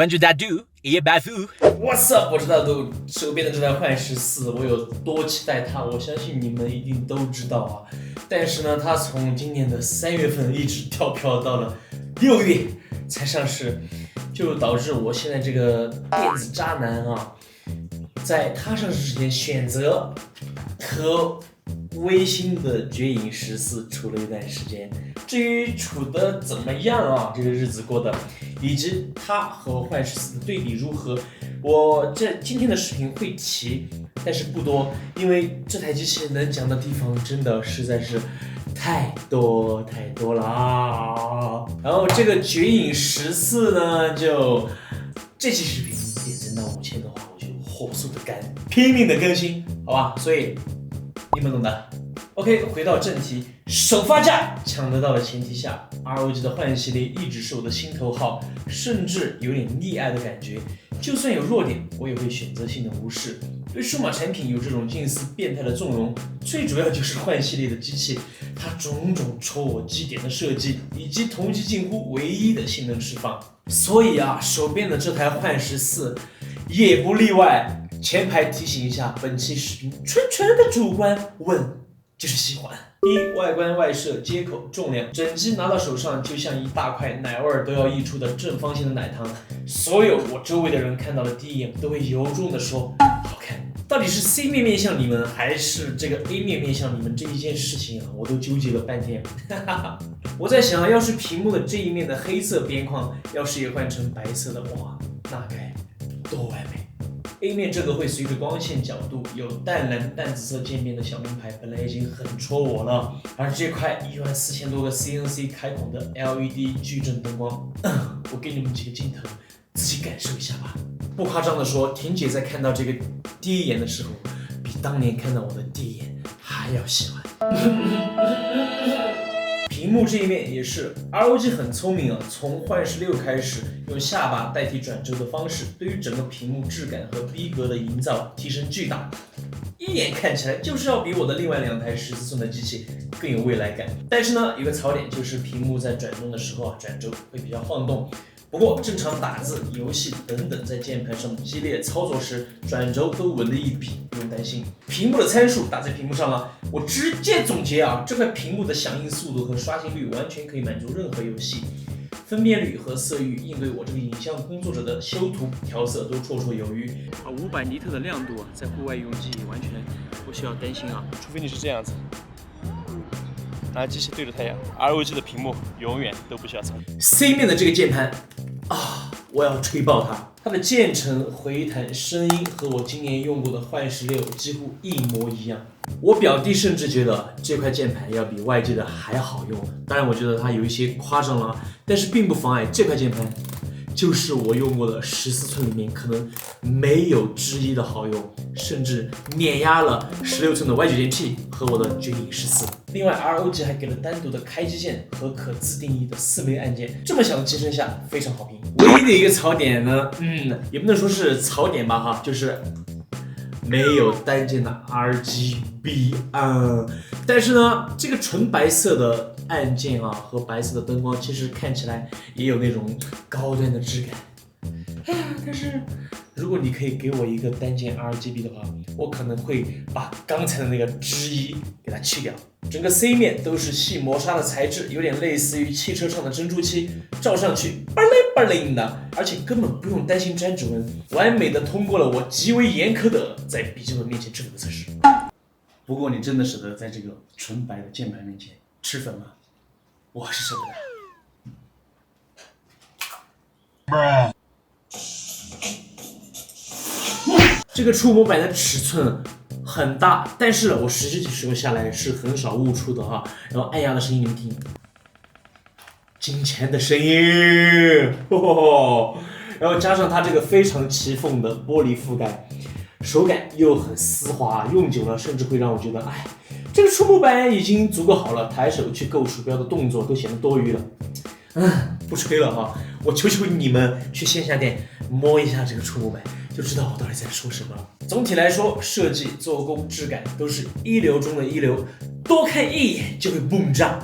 关注大度，也拜福。What's up？ 我是大度，手边的这台幻14，我有多期待它，我相信你们一定都知道啊。但是呢，它从今年的3月份一直跳票到了6月才上市，就导致我现在这个电子渣男啊，在它上市之前选择和微星的绝影14处了一段时间。至于处的怎么样啊，这个日子过的，以及它和幻14的对比如何，我今天的视频会提，但是不多，因为这台机器能讲的地方真的实在是太多了啊。然后这个绝影14呢，就这期视频点赞到5000的话，我就火速的拼命的更新，好吧？所以你们懂的。OK， 回到正题，首发价抢得到的前提下 ，ROG 的幻系列一直是我的心头好，甚至有点溺爱的感觉。就算有弱点，我也会选择性的无视。对数码产品有这种近似变态的纵容，最主要就是幻系列的机器，它种种戳我基点的设计，以及同级近乎唯一的性能释放。所以啊，手边的这台幻14也不例外。前排提醒一下，本期视频纯的主观，问就是喜欢。外观、外设、接口、重量，整机拿到手上就像一大块奶味都要溢出的正方形的奶糖。所有我周围的人看到的第一眼都会由衷的说好看。到底是 C 面面向你们，还是这个 A 面面向你们这一件事情啊，我都纠结了半天。我在想，要是屏幕的这一面的黑色边框，要是也换成白色的，哇，那该多完美。A 面这个会随着光线角度有淡蓝、淡紫色渐变的小名牌，本来已经很戳我了，而这块14000多个 CNC 开孔的 LED 矩阵灯光，我给你们几个镜头，自己感受一下吧。不夸张的说，婷姐在看到这个第一眼的时候，比当年看到我的第一眼还要喜欢。屏幕这一面也是 ROG 很聪明啊，从幻16开始用下巴代替转轴的方式，对于整个屏幕质感和逼格的营造提升巨大，一眼看起来就是要比我的另外2台14寸的机器更有未来感。但是呢，有个槽点就是屏幕在转动的时候啊，转轴会比较晃动。不过正常打字、游戏等等在键盘上激烈操作时，转轴都稳得一笔，不用担心。屏幕的参数打在屏幕上了，我直接总结啊，这块屏幕的响应速度和刷新率完全可以满足任何游戏，分辨率和色域应对我这个影像工作者的修图调色都绰绰有余。500尼特的亮度啊，在户外用机完全不需要担心啊，除非你是这样子。拿机器对着太阳 ，ROG 的屏幕永远都不需要操。C 面的这个键盘啊，我要吹爆它！它的键程、回弹、声音和我今年用过的幻16几乎一模一样。我表弟甚至觉得这块键盘要比外界的还好用。当然，我觉得它有一些夸张了，但是并不妨碍这块键盘就是我用过的14寸里面可能没有之一的好用，甚至碾压了16寸的 Y9P 和我的绝影14。另外 ROG 还给了单独的开机键和可自定义的4枚按键，这么小的机身下非常好评。唯一的一个槽点呢，也不能说是槽点吧哈，就是没有单键的 RGB 但是呢，这个纯白色的按键啊和白色的灯光，其实看起来也有那种高端的质感。但是如果你可以给我一个单键 RGB 的话，我可能会把刚才的那个之一给它去掉。整个 C 面都是细磨砂的材质，有点类似于汽车上的珍珠漆，照上去巴灵的，而且根本不用担心沾指纹，完美的通过了我极为严苛的在笔记本面前吃粉的测试。不过你真的舍得在这个纯白的键盘面前吃粉吗？我是舍不得。这个触摸板的尺寸很大，但是我实际使用下来是很少误触的哈。然后按压的声音你们听，金钱的声音，然后加上它这个非常齐缝的玻璃覆盖，手感又很丝滑，用久了甚至会让我觉得，这个触摸板已经足够好了，抬手去够鼠标的动作都显得多余了。不吹了哈，我求求你们去线下店摸一下这个触摸板，就知道我到底在说什么了。总体来说，设计、做工、质感都是一流中的一流，多看一眼就会蹦炸。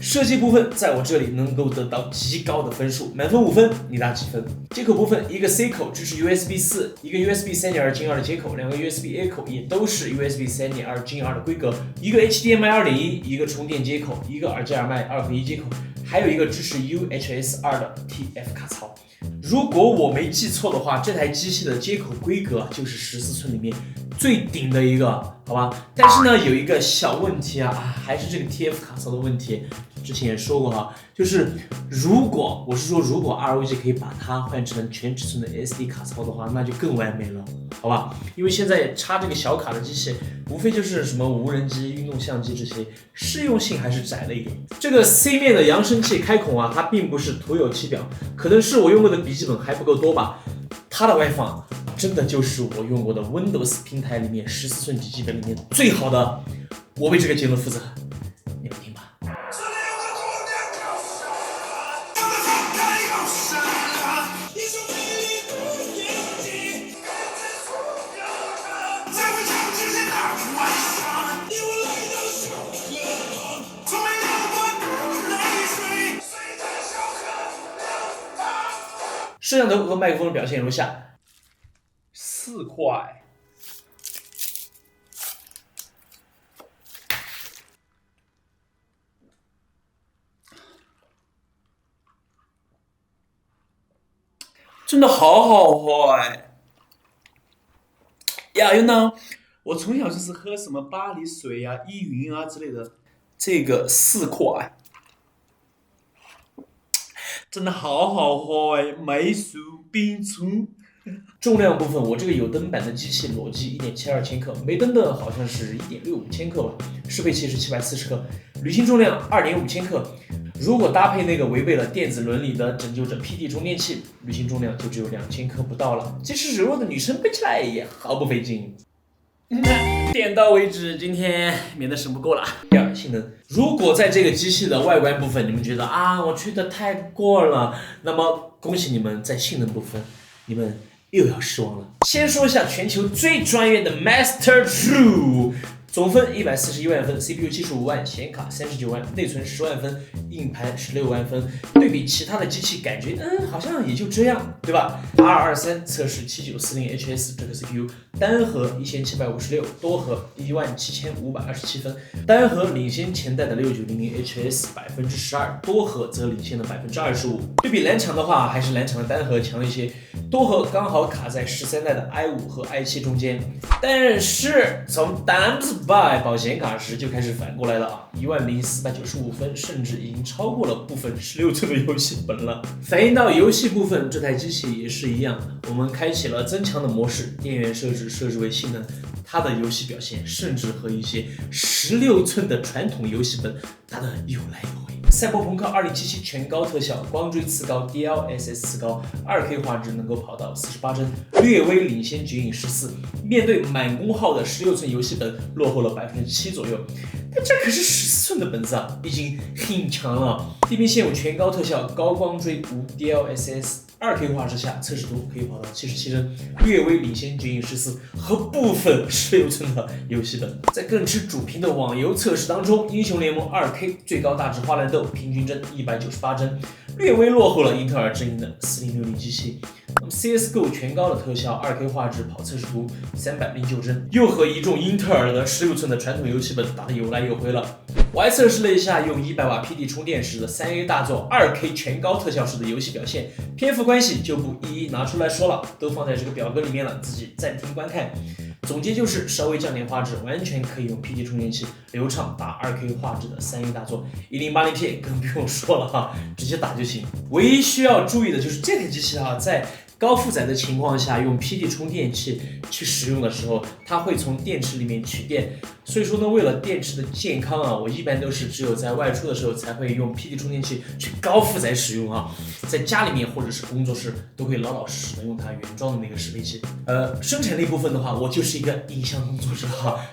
设计部分在我这里能够得到极高的分数，满分5分，你打几分？接口部分，一个 C 口支持 USB 4，一个 USB 3.2 进2的接口，两个 USB A 口也都是 USB 3.2进2的规格，一个 HDMI 2.1，一个充电接口，一个耳机耳麦2合1接口，还有一个支持 UHS 2的 TF 卡槽。如果我没记错的话，这台机器的接口规格就是14寸里面最顶的一个，好吧？但是呢，有一个小问题啊，还是这个 TF 卡槽的问题。之前也说过哈，就是如果ROG 可以把它换成全尺寸的 SD 卡槽的话，那就更完美了，好吧？因为现在插这个小卡的机器，无非就是什么无人机、运动相机这些，适用性还是窄了一点。这个 C 面的扬声器开孔啊，它并不是徒有其表，可能是我用过的笔记本还不够多吧。它的外放真的就是我用过的 Windows 平台里面14寸笔记本里面最好的，我为这个结论负责。你们听吧。摄像头和麦克风的表现如下：4块。真的好好喝哎！呀，you know，我从小就是喝什么巴黎水啊、依云啊之类的，这个4块。真的好好喝哎，美薯冰醋。重量部分，我这个有灯版的机器裸机1.72千克，没灯的好像是1.65千克吧，适配器是740克，铝芯重量2.5千克。如果搭配那个违背了电子伦理的拯救者 PD 充电器，铝芯重量就只有2000克不到了，即使柔弱的女生背起来也毫不费劲。点到为止，今天免得省不够了。第二，性能，如果在这个机器的外观部分你们觉得我吹得太过了，那么恭喜你们，在性能部分你们又要失望了。先说一下全球最专业的 Master True。总分141万分 ，CPU 75万，显卡39万，内存10万分，硬盘16万分。对比其他的机器，感觉好像也就这样，对吧 ？R23测试7940HS 这个 CPU， 单核1756，多核17527分，单核领先前代的6900HS 12%，多核则领先了25%。对比蓝厂的话，还是蓝厂的单核强一些，多核刚好卡在13代的 i5 和 i7 中间。但是从Buy 保显卡时就开始反过来了10495分，甚至已经超过了部分16寸的游戏本了。反映到游戏部分，这台机器也是一样，我们开启了增强的模式，电源设置为性能，它的游戏表现甚至和一些16寸的传统游戏本打得有来有回。赛博朋克2077全高特效，光追次高 ，DLSS 次高，2K 画质能够跑到48帧，略微领先绝影14。面对满功耗的16寸游戏本，落后了7%左右。但这可是14寸的本子啊，已经很强了。地平线有全高特效，高光追无 DLSS。2K 画质下，测试图可以跑到77帧，略微领先绝影14和部分16寸的游戏本。在更吃主屏的网游测试当中，英雄联盟 2K 最高大值花蓝豆平均帧198帧，略微落后了英特尔阵营的4060机器。那么 CSGO 全高的特效 2K 画质跑测试图309帧，又和一众英特尔的16寸的传统游戏本打得有来有回了。我还测试了一下用100瓦 PD 充电时的 3A 大作 2K 全高特效时的游戏表现，篇幅关系就不一一拿出来说了，都放在这个表格里面了，自己暂停观看。总结就是稍微降点画质，完全可以用 PD 充电器流畅打 2K 画质的3A 大作，1080P 更不用说了哈，直接打就行。唯一需要注意的就是这台机器在高负载的情况下，用 PD 充电器去使用的时候，它会从电池里面取电。所以说呢，为了电池的健康我一般都是只有在外出的时候才会用 PD 充电器去高负载使用在家里面或者是工作室都会老老实实的用它原装的那个适配器。生产力部分的话，我就是一个影像工作者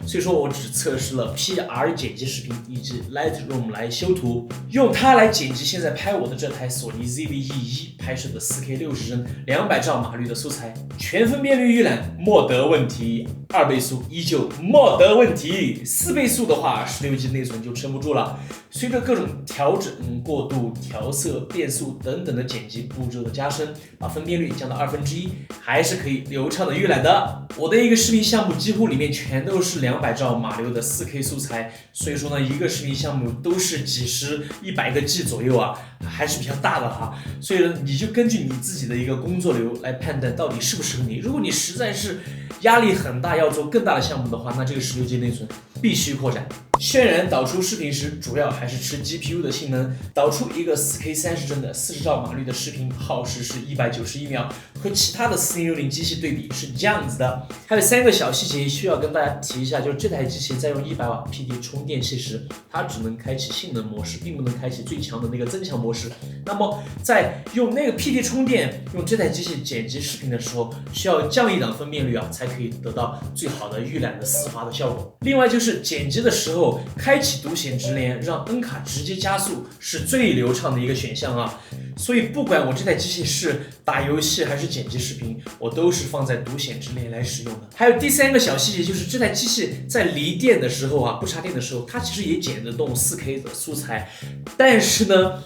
所以说我只测试了 PR 剪辑视频以及 Lightroom 来修图，用它来剪辑现在拍我的这台索尼 ZV-E1 拍摄的 4K 60帧200兆码率的素材，全分辨率预览莫得问题。2倍速依旧没得问题，4倍速的话16G 内存就撑不住了。随着各种调整、过渡、调色、变速等等的剪辑步骤的加深，把分辨率降到1/2，还是可以流畅的预览的。我的一个视频项目几乎里面全都是200兆码流的4K 素材，所以说呢，一个视频项目都是几十、100个 G 左右啊，还是比较大的哈。所以呢，你就根据你自己的一个工作流来判断到底适不适合你。如果你实在是压力很大，要做更大的项目的话，那这个16G 内存必须扩展。渲染导出视频时，主要还是吃 GPU 的性能。导出一个4K 30帧的40兆码率的视频，耗时是191秒，和其他的4060机器对比是这样子的。还有3个小细节需要跟大家提一下，就是这台机器在用100瓦 PD 充电器时，它只能开启性能模式，并不能开启最强的那个增强模式。那么在用那个 PD 充电，用这台机器剪辑视频的时候，需要降一档分辨率啊，才可以得到最好的预览的丝滑的效果。另外就是剪辑的时候，开启独显直连，让 N 卡直接加速是最流畅的一个选项啊。所以不管我这台机器是打游戏还是剪辑视频，我都是放在独显直连来使用的。还有第3个小细节就是这台机器在离电的时候啊，不插电的时候，它其实也剪得动 4K 的素材，但是呢，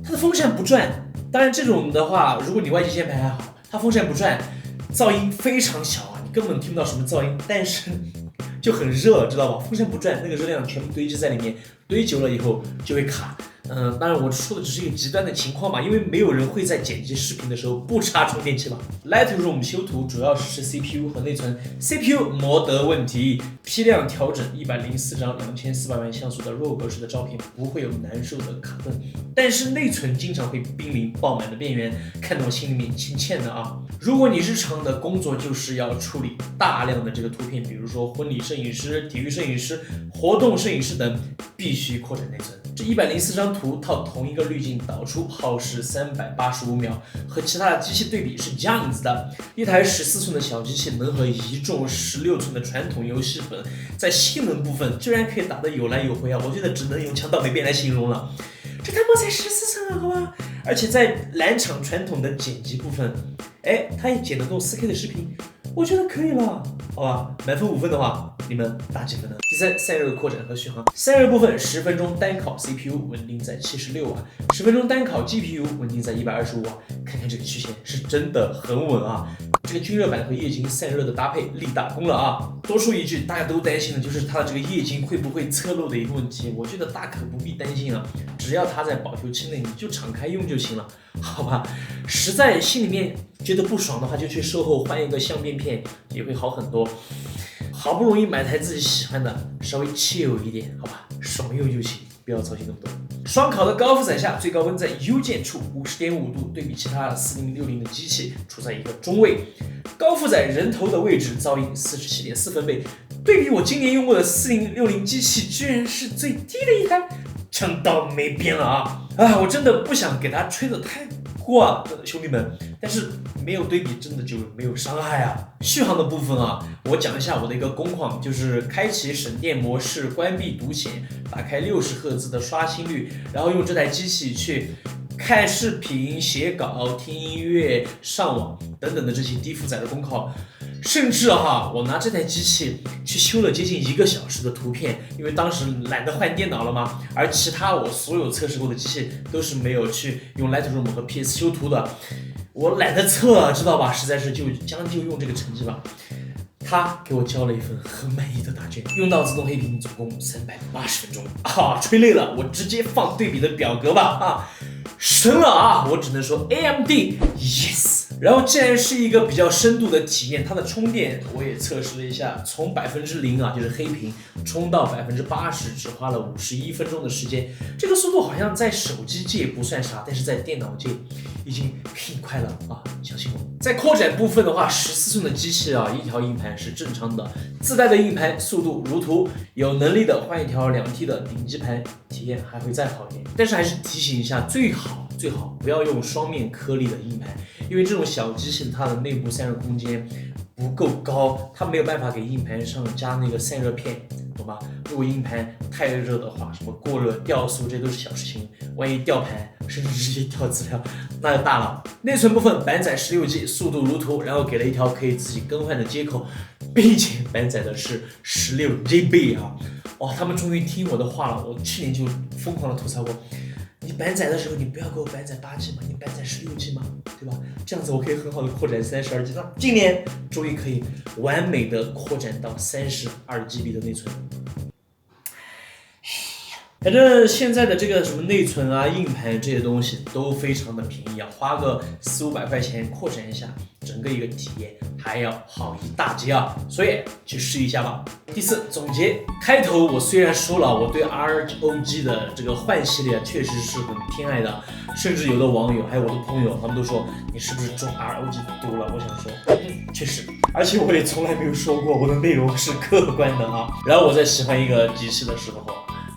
它的风扇不转。当然这种的话，如果你外接键盘还好，它风扇不转，噪音非常小啊，你根本听不到什么噪音，但是就很热，知道吧？风扇不转，那个热量全部堆积在里面，堆久了以后就会卡。当然我说的只是一个极端的情况嘛，因为没有人会在剪辑视频的时候不插充电器吧。Lightroom 修图主要是吃 CPU 和内存 ，CPU 没得问题，批量调整104张2400万像素的RAW格式的照片不会有难受的卡顿，但是内存经常会濒临爆满的边缘，看得我心里面欠欠的啊。如果你日常的工作就是要处理大量的这个图片，比如说婚礼摄影师、体育摄影师、活动摄影师等，必须扩展内存。这104张图套同一个滤镜导出耗时385秒，和其他的机器对比是这样子的。一台14寸的小机器能和一众16寸的传统游戏本在性能部分居然可以打得有来有回啊！我觉得只能用强盗没变来形容了。这他妈才14寸啊，好吧？而且在蓝厂传统的剪辑部分，它也剪得动 4K 的视频，我觉得可以了，好吧？满分5分的话，你们打几分呢？第3，散热扩展和续航。散热部分，10分钟单烤 CPU 稳定在76瓦，10分钟单烤 GPU 稳定在125瓦。看看这个曲线是真的很稳啊！这个均热板和液晶散热的搭配立大功了啊！多说一句，大家都担心的就是它的这个液晶会不会侧漏的一个问题，我觉得大可不必担心啊，只要它在保修期内，你就敞开用就行了，好吧？实在心里面觉得不爽的话，就去售后换一个相变片，也会好很多。好不容易买台自己喜欢的，稍微chill一点，好吧，爽用就行，不要操心那么多。双烤的高负载下，最高温在 U 键处50.5度，对比其他4060的机器处在一个中位。高负载人头的位置噪音47.4分贝，对比我今年用过的4060机器，居然是最低的一台，真倒没边了啊！我真的不想给它吹得太过啊，兄弟们，但是没有对比真的就没有伤害啊。续航的部分啊，我讲一下我的一个工况，就是开启省电模式，关闭独显，打开60赫兹的刷新率，然后用这台机器去看视频、写稿、听音乐、上网等等的这些低负载的功耗。甚至我拿这台机器去修了接近1个小时的图片，因为当时懒得换电脑了嘛。而其他我所有测试过的机器都是没有去用 Lightroom 和 PS 修图的，我懒得测，知道吧？实在是就将就用这个成绩吧。他给我交了一份很满意的答卷，用到自动黑屏总共380分钟吹累了，我直接放对比的表格吧神了啊！我只能说 AMD yes。然后既然是一个比较深度的体验，它的充电我也测试了一下，从0%就是黑屏充到80%，只花了51分钟的时间。这个速度好像在手机界不算啥，但是在电脑界已经挺快了啊！相信我。在扩展部分的话，14寸的机器一条硬盘是正常的，自带的硬盘速度如图，有能力的换一条2T 的顶级盘，体验还会再好一点。但是还是提醒一下，最好不要用双面颗粒的硬盘，因为这种小机器它的内部散热空间不够高，它没有办法给硬盘上加那个散热片，懂吧？如果硬盘太热的话，什么过热、掉速，这都是小事情。万一掉盘，甚至直接掉资料，那就大了。内存部分，板载16G，速度如图，然后给了一条可以自己更换的接口。并且满载的是16GB 啊！哇，他们终于听我的话了。我去年就疯狂的吐槽过，你满载的时候你不要给我满载8G 嘛，你满载16G 嘛，对吧？这样子我可以很好的扩展32G。那今年终于可以完美的扩展到32GB 的内存。反正现在的这个什么内存啊、硬盘这些东西都非常的便宜啊，花个400-500块钱扩展一下，整个一个体验还要好一大截啊！所以去试一下吧。第四，总结开头我虽然说了我对 ROG 的这个幻系列确实是很偏爱的，甚至有的网友还有我的朋友他们都说你是不是中 ROG 毒了？我想说，确实，而且我也从来没有说过我的内容是客观的啊。然后我在喜欢一个机器的时候，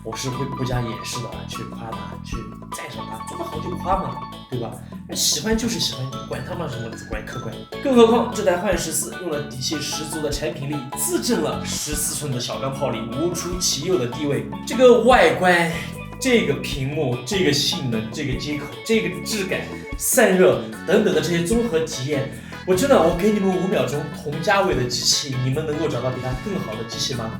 我是会不加掩饰的去夸它，去赞赏它，做得好就夸嘛，对吧？喜欢就是喜欢，管他妈什么主观客观。更何况这台幻14用了底气十足的产品力，自证了14寸的小钢炮里无出其右的地位。这个外观、这个屏幕、这个性能、这个接口、这个质感、散热等等的这些综合体验，我给你们5秒钟同价位的机器，你们能够找到比它更好的机器吗？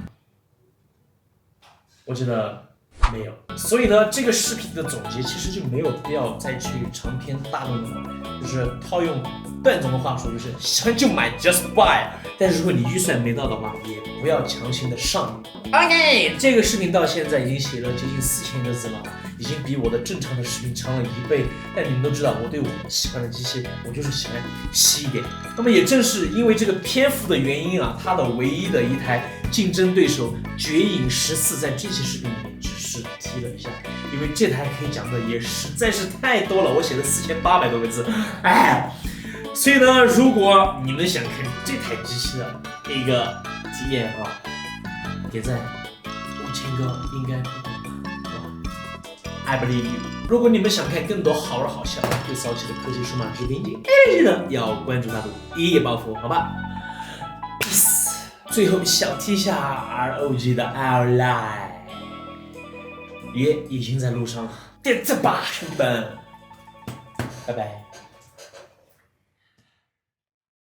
我觉得没有，所以呢，这个视频的总结其实就没有必要再去长篇大论了，就是套用段总的话说，就是喜欢就买 ，just buy。但是如果你预算没到的话，也不要强行的上瘾。OK， 这个视频到现在已经写了接近4000个字了，已经比我的正常的视频长了1倍。但你们都知道，我对我喜欢的机器，我就是喜欢细一点。那么也正是因为这个篇幅的原因啊，它的唯一的一台竞争对手绝影14在这期视频里面只是提了一下，因为这台可以讲的也实在是太多了，我写了4800多个字，哎，所以呢，如果你们想看这台机器的一个体验啊，点赞5000个应该不多吧 ？I believe you。如果你们想看更多好玩好笑又骚气的科技数码视频，记得要关注大度一夜暴富，好吧？最后小提一下 ROG 的 Ally， 也已经在路上了，点赞吧，兄弟们，拜拜。